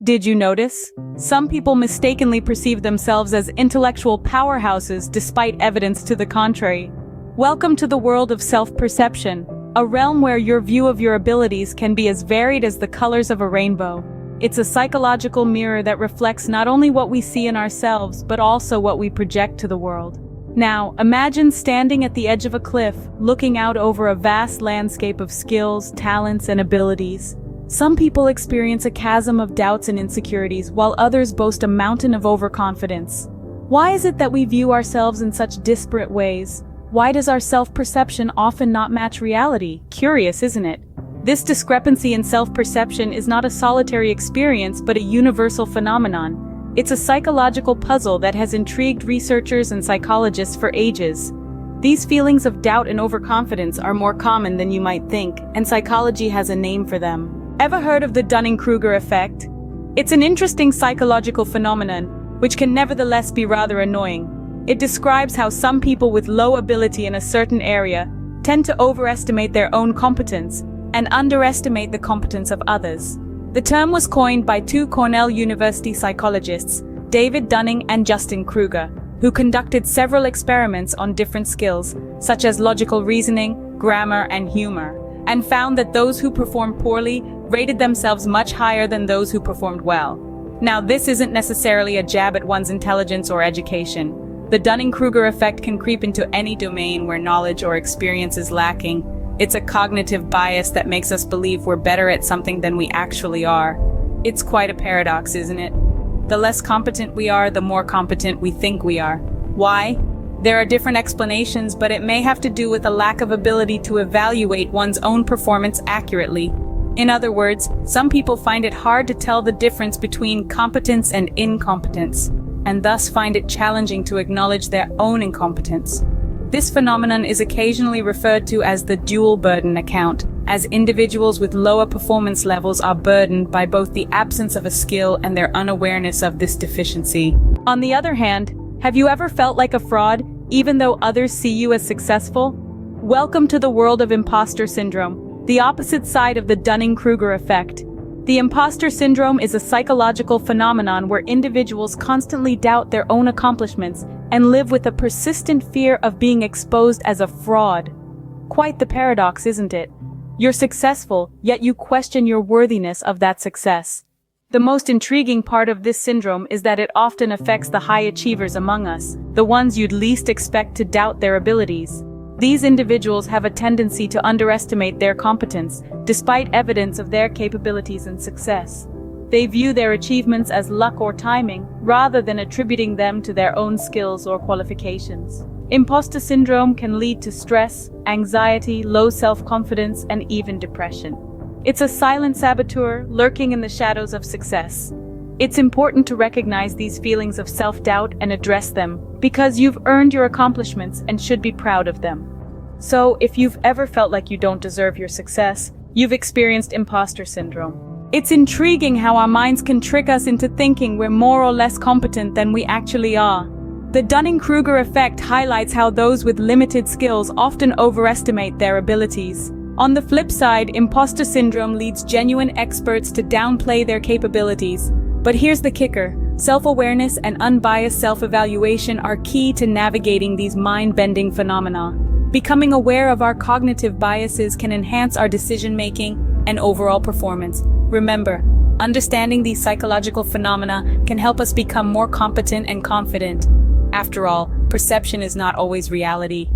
Did you notice? Some people mistakenly perceive themselves as intellectual powerhouses despite evidence to the contrary. Welcome to the world of self-perception, a realm where your view of your abilities can be as varied as the colors of a rainbow. It's a psychological mirror that reflects not only what we see in ourselves, but also what we project to the world. Now, imagine standing at the edge of a cliff, looking out over a vast landscape of skills, talents, and abilities. Some people experience a chasm of doubts and insecurities, while others boast a mountain of overconfidence. Why is it that we view ourselves in such disparate ways? Why does our self-perception often not match reality? Curious, isn't it? This discrepancy in self-perception is not a solitary experience, but a universal phenomenon. It's a psychological puzzle that has intrigued researchers and psychologists for ages. These feelings of doubt and overconfidence are more common than you might think, and psychology has a name for them. Ever heard of the Dunning-Kruger effect? It's an interesting psychological phenomenon, which can nevertheless be rather annoying. It describes how some people with low ability in a certain area tend to overestimate their own competence and underestimate the competence of others. The term was coined by two Cornell University psychologists, David Dunning and Justin Kruger, who conducted several experiments on different skills, such as logical reasoning, grammar, and humor, and found that those who performed poorly rated themselves much higher than those who performed well. Now, this isn't necessarily a jab at one's intelligence or education. The Dunning-Kruger effect can creep into any domain where knowledge or experience is lacking. It's a cognitive bias that makes us believe we're better at something than we actually are. It's quite a paradox, isn't it? The less competent we are, the more competent we think we are. Why? There are different explanations, but it may have to do with a lack of ability to evaluate one's own performance accurately. In other words, some people find it hard to tell the difference between competence and incompetence, and thus find it challenging to acknowledge their own incompetence. This phenomenon is occasionally referred to as the dual burden account, as individuals with lower performance levels are burdened by both the absence of a skill and their unawareness of this deficiency. On the other hand, have you ever felt like a fraud, even though others see you as successful? Welcome to the world of imposter syndrome, the opposite side of the Dunning-Kruger effect. The imposter syndrome is a psychological phenomenon where individuals constantly doubt their own accomplishments and live with a persistent fear of being exposed as a fraud. Quite the paradox, isn't it? You're successful, yet you question your worthiness of that success. The most intriguing part of this syndrome is that it often affects the high achievers among us, the ones you'd least expect to doubt their abilities. These individuals have a tendency to underestimate their competence, despite evidence of their capabilities and success. They view their achievements as luck or timing, rather than attributing them to their own skills or qualifications. Imposter syndrome can lead to stress, anxiety, low self-confidence, and even depression. It's a silent saboteur lurking in the shadows of success. It's important to recognize these feelings of self-doubt and address them, because you've earned your accomplishments and should be proud of them. So, if you've ever felt like you don't deserve your success, you've experienced imposter syndrome. It's intriguing how our minds can trick us into thinking we're more or less competent than we actually are. The Dunning-Kruger effect highlights how those with limited skills often overestimate their abilities. On the flip side, imposter syndrome leads genuine experts to downplay their capabilities. But here's the kicker: self-awareness and unbiased self-evaluation are key to navigating these mind-bending phenomena. Becoming aware of our cognitive biases can enhance our decision-making and overall performance. Remember, understanding these psychological phenomena can help us become more competent and confident. After all, perception is not always reality.